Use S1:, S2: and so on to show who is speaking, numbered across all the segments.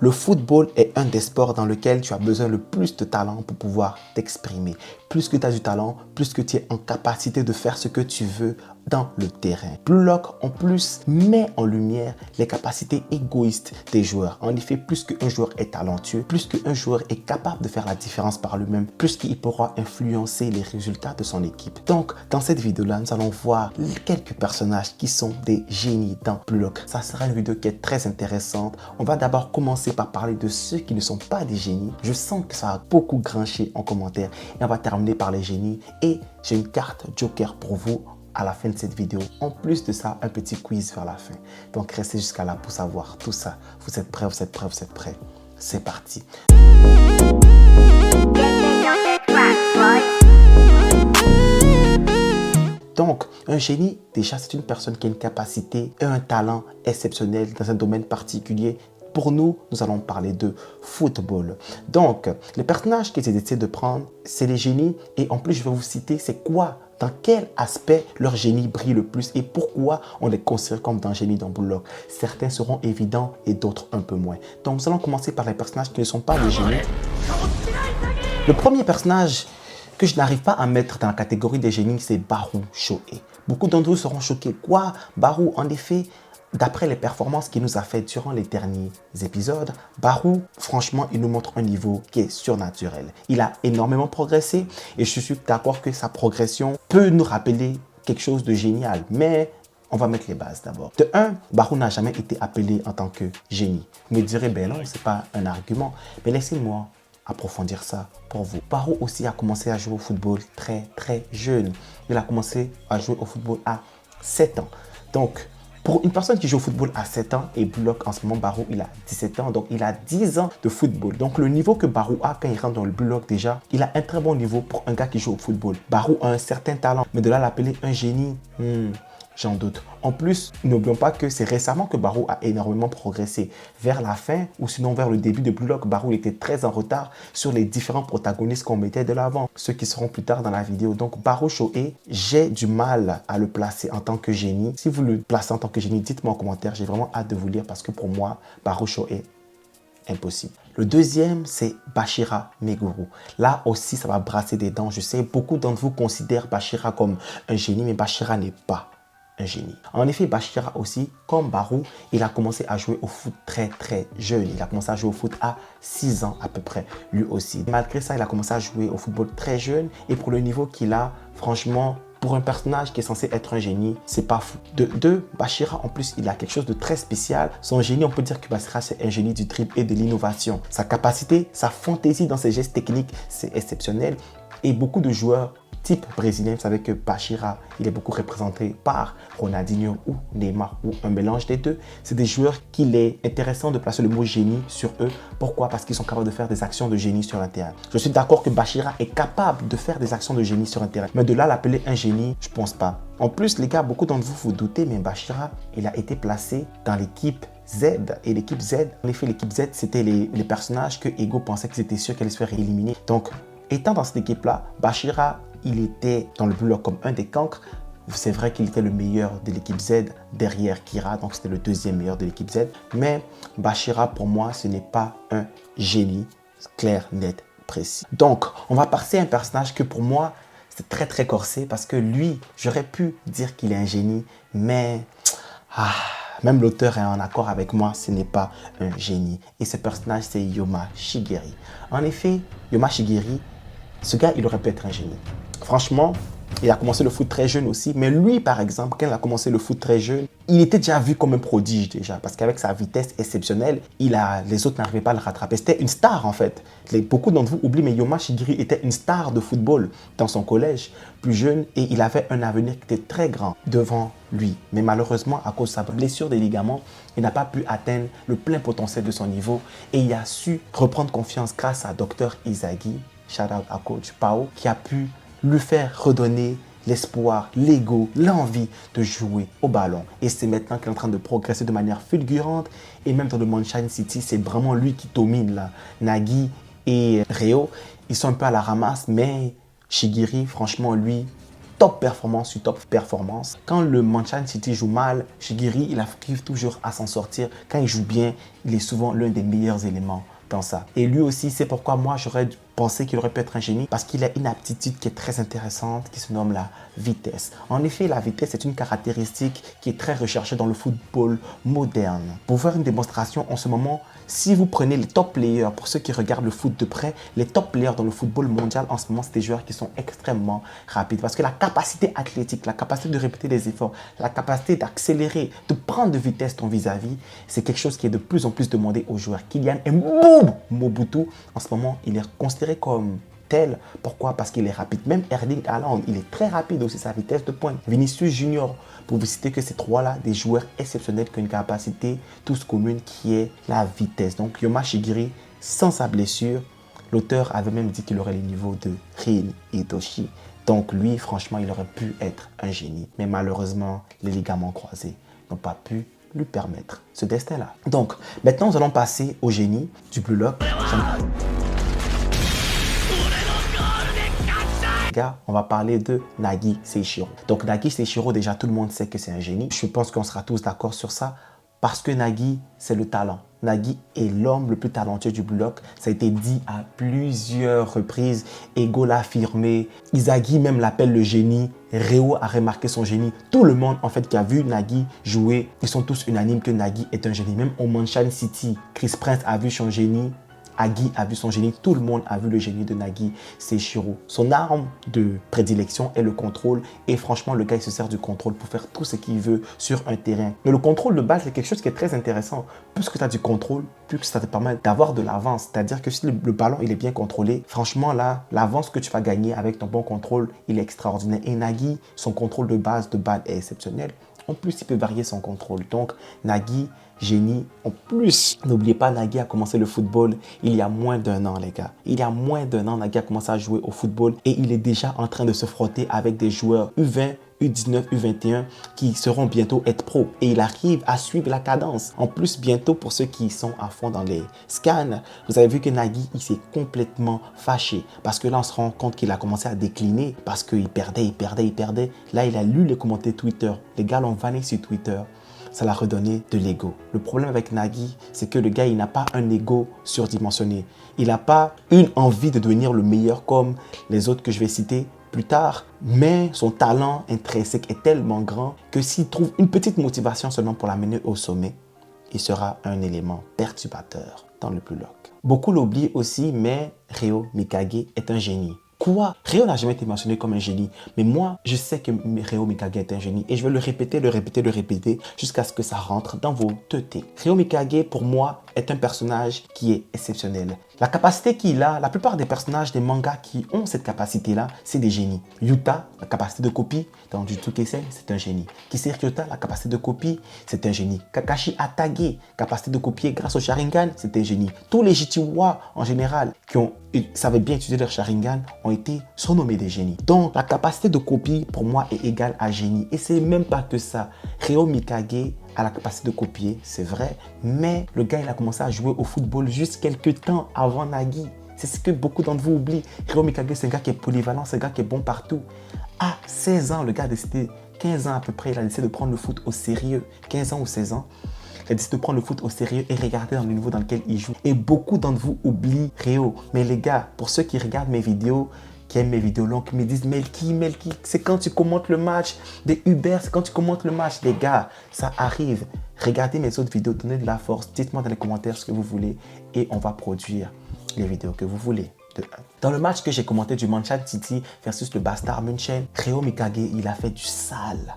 S1: Le football est un des sports dans lequel tu as besoin le plus de talent pour pouvoir t'exprimer. Plus que tu as du talent, plus que tu es en capacité de faire ce que tu veux dans le terrain. Blue Lock, en plus, met en lumière les capacités égoïstes des joueurs. En effet, plus qu'un joueur est talentueux, plus qu'un joueur est capable de faire la différence par lui-même, plus qu'il pourra influencer les résultats de son équipe. Donc, dans cette vidéo-là, nous allons voir quelques personnages qui sont des génies dans Blue Lock. Ça sera une vidéo qui est très intéressante. On va d'abord commencer par parler de ceux qui ne sont pas des génies. Je sens que ça va beaucoup grincher en commentaire. Et on va terminer par les génies. Et j'ai une carte Joker pour vous à la fin de cette vidéo. En plus de ça, un petit quiz vers la fin. Donc restez jusqu'à là pour savoir tout ça. Vous êtes prêts, vous êtes prêts, vous êtes prêts. C'est parti. Donc, un génie, déjà, c'est une personne qui a une capacité et un talent exceptionnel dans un domaine particulier. Pour nous, nous allons parler de football. Donc, les personnages que j'ai décidé de prendre, c'est les génies. Et en plus, je vais vous citer, c'est quoi, dans quel aspect leur génie brille le plus et pourquoi on les considère comme des génies dans Blue Lock. Certains seront évidents et d'autres un peu moins. Donc, nous allons commencer par les personnages qui ne sont pas des génies. Le premier personnage que je n'arrive pas à mettre dans la catégorie des génies, c'est Baru Shohei. Beaucoup d'entre vous seront choqués. Quoi, Baru, en effet, d'après les performances qu'il nous a faites durant les derniers épisodes, Baru, franchement, il nous montre un niveau qui est surnaturel. Il a énormément progressé et je suis d'accord que sa progression peut nous rappeler quelque chose de génial. Mais on va mettre les bases d'abord. De un, Baru n'a jamais été appelé en tant que génie. Vous me direz, ben non, ce n'est pas un argument. Mais laissez-moi approfondir ça pour vous. Baru aussi a commencé à jouer au football très jeune. Il a commencé à jouer au football à 7 ans. Donc, pour une personne qui joue au football à 7 ans et Blue Lock en ce moment, Baru, il a 17 ans. Donc, il a 10 ans de football. Donc, le niveau que Baru a quand il rentre dans le Blue Lock déjà, il a un très bon niveau pour un gars qui joue au football. Baru a un certain talent, mais de là l'appeler un génie, j'en doute. En plus, n'oublions pas que c'est récemment que Baru a énormément progressé. Vers la fin, ou sinon vers le début de Blue Lock, Baru était très en retard sur les différents protagonistes qu'on mettait de l'avant, ceux qui seront plus tard dans la vidéo. Donc Baru Shohei, j'ai du mal à le placer en tant que génie. Si vous le placez en tant que génie, dites-moi en commentaire. J'ai vraiment hâte de vous lire parce que pour moi, Baru Shohei, impossible. Le deuxième, c'est Bashira Meguro. Là aussi, ça va brasser des dents. Je sais, beaucoup d'entre vous considèrent Bashira comme un génie, mais Bashira n'est pas un génie. En effet, Bashira aussi, comme Baru, il a commencé à jouer au foot très jeune. Il a commencé à jouer au foot à 6 ans à peu près, lui aussi. Malgré ça, il a commencé à jouer au football très jeune et pour le niveau qu'il a, franchement, pour un personnage qui est censé être un génie, c'est pas fou. De deux, Bashira, en plus, il a quelque chose de très spécial. Son génie, on peut dire que Bashira, c'est un génie du dribble et de l'innovation. Sa capacité, sa fantaisie dans ses gestes techniques, c'est exceptionnel. Et beaucoup de joueurs type brésilien, vous savez que Bashira, il est beaucoup représenté par Ronaldinho ou Neymar ou un mélange des deux. C'est des joueurs qu'il est intéressant de placer le mot génie sur eux. Pourquoi? Parce qu'ils sont capables de faire des actions de génie sur un terrain. Je suis d'accord que Bashira est capable de faire des actions de génie sur un terrain. Mais de là l'appeler un génie, je pense pas. En plus, les gars, beaucoup d'entre vous vous doutez, mais Bashira, il a été placé dans l'équipe Z. Et l'équipe Z, en effet, l'équipe Z, c'était les personnages que Ego pensait qu'ils étaient sûrs qu'elle allait se faire éliminer. Donc, étant dans cette équipe-là, Bashira, il était dans le Blue Lock comme un des cancres. C'est vrai qu'il était le meilleur de l'équipe Z derrière Kira, donc c'était le deuxième meilleur de l'équipe Z. Mais Bashira, pour moi, ce n'est pas un génie clair, net, précis. Donc, on va passer à un personnage que pour moi, c'est très corsé parce que lui, j'aurais pu dire qu'il est un génie, mais même l'auteur est en accord avec moi, ce n'est pas un génie. Et ce personnage, c'est Yoma Shigeru. En effet, Yoma Shigeru, ce gars, il aurait pu être un génie. Franchement, il a commencé le foot très jeune aussi. Mais lui, par exemple, quand il a commencé le foot très jeune, il était déjà vu comme un prodige déjà. Parce qu'avec sa vitesse exceptionnelle, les autres n'arrivaient pas à le rattraper. C'était une star en fait. Beaucoup d'entre vous oublient, mais Yoma Shigeru était une star de football dans son collège, plus jeune. Et il avait un avenir qui était très grand devant lui. Mais malheureusement, à cause de sa blessure des ligaments, il n'a pas pu atteindre le plein potentiel de son niveau. Et il a su reprendre confiance grâce à Dr Izagi, shout out à coach Pao, qui a pu lui faire redonner l'espoir, l'ego, l'envie de jouer au ballon. Et c'est maintenant qu'il est en train de progresser de manière fulgurante. Et même dans le Sunshine City, c'est vraiment lui qui domine là. Nagi et Ryo, ils sont un peu à la ramasse, mais Shigeru, franchement, lui, top performance sur top performance. Quand le Manchester City joue mal, Shaqiri, il arrive toujours à s'en sortir. Quand il joue bien, il est souvent l'un des meilleurs éléments dans ça. Et lui aussi, c'est pourquoi moi, j'aurais pensé qu'il aurait pu être un génie parce qu'il a une aptitude qui est très intéressante qui se nomme la vitesse. En effet, la vitesse est une caractéristique qui est très recherchée dans le football moderne. Pour faire une démonstration, en ce moment, si vous prenez les top players, pour ceux qui regardent le foot de près, les top players dans le football mondial en ce moment, c'est des joueurs qui sont extrêmement rapides parce que la capacité athlétique, la capacité de répéter des efforts, la capacité d'accélérer, de prendre de vitesse ton vis-à-vis, c'est quelque chose qui est de plus en plus demandé aux joueurs. Kylian Mobutu, en ce moment, il est considéré comme tel. Pourquoi? Parce qu'il est rapide. Même Erling Haaland, il est très rapide aussi, sa vitesse de pointe. Vinicius Junior, pour vous citer que ces trois-là, des joueurs exceptionnels qui ont une capacité tous commune qui est la vitesse. Donc Yoma Shaqiri, sans sa blessure, l'auteur avait même dit qu'il aurait les niveaux de Rin Itoshi. Donc lui, franchement, il aurait pu être un génie. Mais malheureusement, les ligaments croisés n'ont pas pu lui permettre ce destin-là. Donc, maintenant, nous allons passer au génie du Blue Lock. On va parler de Nagi Seishiro. Donc Nagi Seishiro, déjà tout le monde sait que c'est un génie. Je pense qu'on sera tous d'accord sur ça parce que Nagi, c'est le talent. Nagi est l'homme le plus talentueux du bloc. Ça a été dit à plusieurs reprises. Ego l'a affirmé. Izagi même l'appelle le génie. Reo a remarqué son génie. Tout le monde en fait qui a vu Nagi jouer, ils sont tous unanimes que Nagi est un génie. Même au Manchester City, Chris Prince a vu son génie. Agi a vu son génie, tout le monde a vu le génie de Nagi Seishiro. Son arme de prédilection est le contrôle et franchement, le gars il se sert du contrôle pour faire tout ce qu'il veut sur un terrain. Mais le contrôle de base, c'est quelque chose qui est très intéressant. Plus que tu as du contrôle, plus que ça te permet d'avoir de l'avance. C'est-à-dire que si le ballon il est bien contrôlé, franchement là, l'avance que tu vas gagner avec ton bon contrôle, il est extraordinaire. Et Nagi, son contrôle de base de balle est exceptionnel. En plus, il peut varier son contrôle. Donc, Nagi, génie. En plus, n'oubliez pas, Nagi a commencé le football il y a moins d'1 an, les gars. Il y a moins d'1 an, Nagi a commencé à jouer au football et il est déjà en train de se frotter avec des joueurs U20, U19, U21 qui seront bientôt être pro. Et il arrive à suivre la cadence. En plus, bientôt, pour ceux qui sont à fond dans les scans, vous avez vu que Nagi, il s'est complètement fâché. Parce que là, on se rend compte qu'il a commencé à décliner parce qu'il perdait. Là, il a lu les commentaires Twitter. Les gars l'ont vanné sur Twitter. Ça l'a redonné de l'ego. Le problème avec Nagi, c'est que le gars, il n'a pas un ego surdimensionné. Il n'a pas une envie de devenir le meilleur comme les autres que je vais citer plus tard. Mais son talent intrinsèque est tellement grand que s'il trouve une petite motivation seulement pour l'amener au sommet, il sera un élément perturbateur dans le Blue Lock. Beaucoup l'oublient aussi, mais Reo Mikage est un génie. Quoi? Reo n'a jamais été mentionné comme un génie, mais moi, je sais que Reo Mikage est un génie et je vais le répéter jusqu'à ce que ça rentre dans vos têtes. Reo Mikage, pour moi, est un personnage qui est exceptionnel. La capacité qu'il a, la plupart des personnages des mangas qui ont cette capacité-là, c'est des génies. Yuta, la capacité de copie dans Jujutsu Kaisen, c'est un génie. Kiseki Ryota, la capacité de copie, c'est un génie. Kakashi Atage, capacité de copier grâce au Sharingan, c'est un génie. Tous les Jichiwa, en général, qui savaient bien utiliser leur Sharingan, ont été surnommés des génies. Donc, la capacité de copie, pour moi, est égale à génie. Et c'est même pas que ça. Reo Mikage a la capacité de copier, c'est vrai, mais le gars, il a commencé à jouer au football juste quelques temps avant Nagi. C'est ce que beaucoup d'entre vous oublient. Reo Mikage, c'est un gars qui est polyvalent, c'est un gars qui est bon partout. À 16 ans, le gars a décidé, 15 ans à peu près, il a décidé de prendre le foot au sérieux. 15 ans ou 16 ans, il a décidé de prendre le foot au sérieux et regarder dans le niveau dans lequel il joue. Et beaucoup d'entre vous oublient Reo. Mais les gars, pour ceux qui regardent mes vidéos, qui aiment mes vidéos longues, qui me disent Melky, c'est quand tu commentes le match des Uber, c'est quand tu commentes le match. Les gars, ça arrive. Regardez mes autres vidéos, donnez de la force, dites-moi dans les commentaires ce que vous voulez et on va produire les vidéos que vous voulez. Dans le match que j'ai commenté du Manchester City versus le Bayern München, Reo Mikage, il a fait du sale.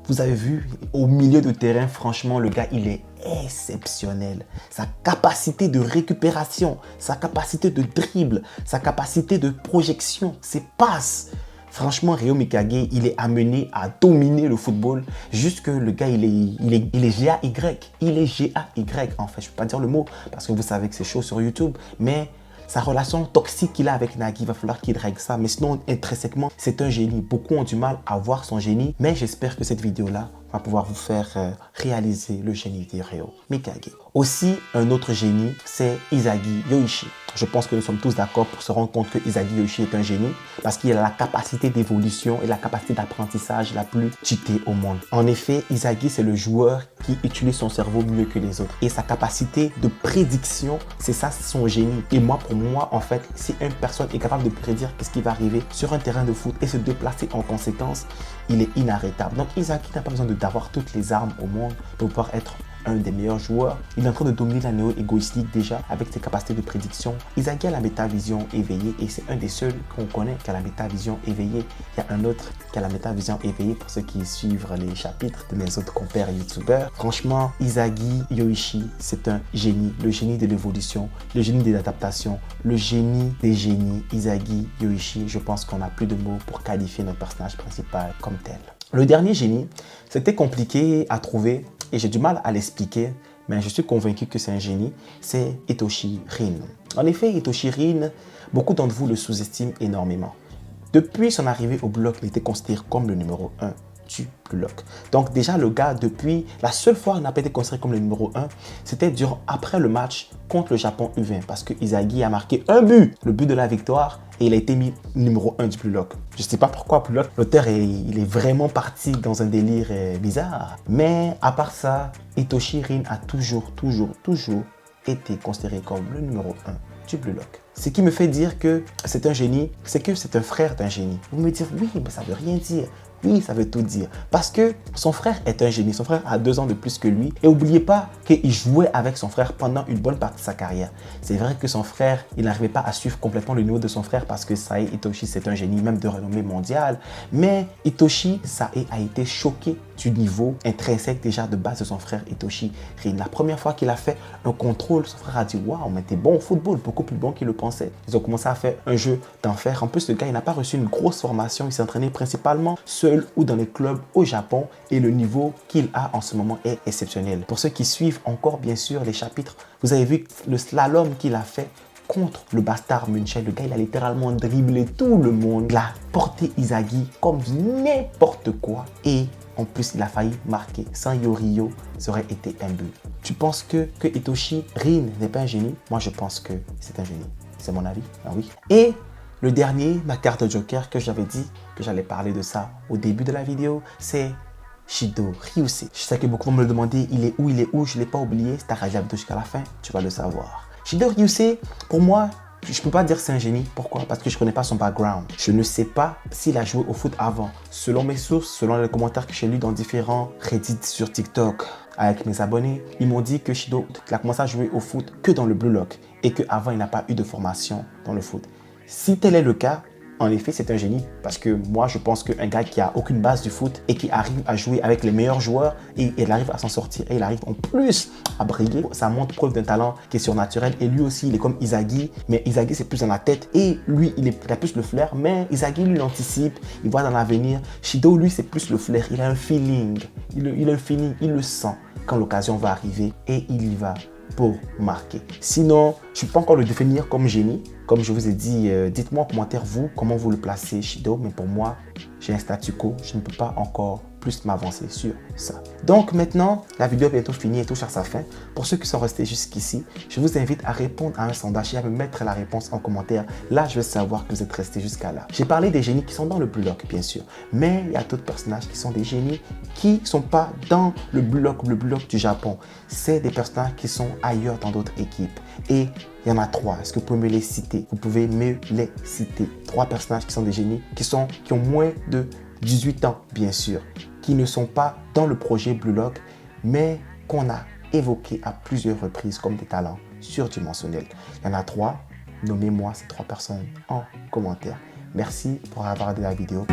S1: Vous avez vu, au milieu de terrain, franchement, le gars, il est exceptionnel. Sa capacité de récupération, sa capacité de dribble, sa capacité de projection, ses passes. Franchement, Reo Mikage, il est amené à dominer le football. Juste que le gars, il est GAY. Il est GAY, en fait. Je ne peux pas dire le mot parce que vous savez que c'est chaud sur YouTube. Mais sa relation toxique qu'il a avec Nagi, il va falloir qu'il règle ça. Mais sinon, intrinsèquement, c'est un génie. Beaucoup ont du mal à voir son génie. Mais j'espère que cette vidéo-là va pouvoir vous faire réaliser le génie des Ryo Mikage. Aussi, un autre génie, c'est Isagi Yoichi. Je pense que nous sommes tous d'accord pour se rendre compte que Isagi Yoichi est un génie parce qu'il a la capacité d'évolution et la capacité d'apprentissage la plus cheatée au monde. En effet, Isagi, c'est le joueur qui utilise son cerveau mieux que les autres. Et sa capacité de prédiction, c'est ça son génie. Et moi, pour moi, en fait, si une personne est capable de prédire qu'est-ce qui va arriver sur un terrain de foot et se déplacer en conséquence, il est inarrêtable. Donc Isagi n'a pas besoin d'avoir toutes les armes au monde pour pouvoir être un des meilleurs joueurs. Il est en train de dominer la Neo Egoist League déjà avec ses capacités de prédiction. Isagi a la métavision éveillée et c'est un des seuls qu'on connaît qui a la métavision éveillée. Il y a un autre qui a la métavision éveillée pour ceux qui suivent les chapitres de mes autres compères youtubeurs. Franchement, Isagi Yoichi, c'est un génie. Le génie de l'évolution, le génie de l'adaptation, le génie des génies. Isagi Yoichi, je pense qu'on n'a plus de mots pour qualifier notre personnage principal comme tel. Le dernier génie, c'était compliqué à trouver et j'ai du mal à l'expliquer, mais je suis convaincu que c'est un génie, c'est Hitoshi Rin. En effet, Hitoshi Rin, beaucoup d'entre vous le sous-estiment énormément. Depuis son arrivée au bloc, il était considéré comme le numéro 1 du bloc. Donc déjà, le gars, depuis la seule fois où il n'a pas été considéré comme le numéro 1, c'était après le match contre le Japon U20 parce que Isagi a marqué un but, le but de la victoire, et il a été mis numéro 1 du bloc. Je ne sais pas pourquoi l'auteur il est vraiment parti dans un délire bizarre. Mais à part ça, Hitoshi Rin a toujours été considéré comme le numéro 1 du Blue Lock. Ce qui me fait dire que c'est un génie, c'est que c'est un frère d'un génie. Vous me dites, oui, mais ça ne veut rien dire. Oui, ça veut tout dire. Parce que son frère est un génie. Son frère a 2 ans de plus que lui. Et n'oubliez pas qu'il jouait avec son frère pendant une bonne partie de sa carrière. C'est vrai que son frère, il n'arrivait pas à suivre complètement le niveau de son frère parce que Sae Hitoshi, c'est un génie même de renommée mondiale. Mais Hitoshi, Sae a été choqué du niveau intrinsèque déjà de base de son frère Hitoshi Rin. La première fois qu'il a fait un contrôle, son frère a dit « Waouh, mais t'es bon au football, beaucoup plus bon qu'il le pensait. » Ils ont commencé à faire un jeu d'enfer. En plus, le gars, il n'a pas reçu une grosse formation. Il s'est entraîné principalement seul ou dans les clubs au Japon et le niveau qu'il a en ce moment est exceptionnel. Pour ceux qui suivent encore bien sûr les chapitres, vous avez vu le slalom qu'il a fait contre le Bastard München. Le gars, il a littéralement dribblé tout le monde. Il a porté Isagi comme n'importe quoi et en plus, il a failli marquer. Sans Yorio, ça aurait été un but. Tu penses que Hitoshi Rin n'est pas un génie? Moi, je pense que c'est un génie. C'est mon avis. Ah oui. Et le dernier, ma carte de joker que j'avais dit que j'allais parler de ça au début de la vidéo, c'est Shido Ryusei. Je sais que beaucoup vont me le demander, il est où? Je ne l'ai pas oublié. Si tu as regardé la vidéo jusqu'à la fin, tu vas le savoir. Shido Ryusei, pour moi, je ne peux pas dire que c'est un génie. Pourquoi? Parce que je ne connais pas son background. Je ne sais pas s'il a joué au foot avant. Selon mes sources, selon les commentaires que j'ai lus dans différents Reddit sur TikTok avec mes abonnés, ils m'ont dit que Shido a commencé à jouer au foot que dans le Blue Lock et qu'avant, il n'a pas eu de formation dans le foot. Si tel est le cas, en effet, c'est un génie parce que moi, je pense qu'un gars qui a aucune base du foot et qui arrive à jouer avec les meilleurs joueurs et il arrive à s'en sortir et il arrive en plus à briller, ça montre preuve d'un talent qui est surnaturel. Et lui aussi, il est comme Isagi, mais Isagi, c'est plus dans la tête et lui, il a plus le flair, mais Isagi, lui, l'anticipe, il voit dans l'avenir. Shido, lui, c'est plus le flair, il a un feeling, il a un feeling, il le sent quand l'occasion va arriver et il y va pour marquer. Sinon, je ne peux pas encore le définir comme génie. Comme je vous ai dit, dites-moi en commentaire, vous, comment vous le placez, Shido. Mais pour moi, j'ai un statu quo. Je ne peux pas encore plus m'avancer sur ça. Donc maintenant, la vidéo est bientôt finie et touche à sa fin. Pour ceux qui sont restés jusqu'ici, je vous invite à répondre à un sondage et à me mettre la réponse en commentaire. Là, je vais savoir que vous êtes restés jusqu'à là. J'ai parlé des génies qui sont dans le Blue Lock, bien sûr. Mais il y a d'autres personnages qui sont des génies qui ne sont pas dans le Blue Lock du Japon. C'est des personnages qui sont ailleurs dans d'autres équipes. Et il y en a 3. Est-ce que vous pouvez me les citer? Vous pouvez me les citer. 3 personnages qui sont des génies, qui ont moins de 18 ans, bien sûr, qui ne sont pas dans le projet Blue Lock, mais qu'on a évoqué à plusieurs reprises comme des talents surdimensionnels. Il y en a 3. Nommez-moi ces 3 personnes en commentaire. Merci pour avoir regardé la vidéo.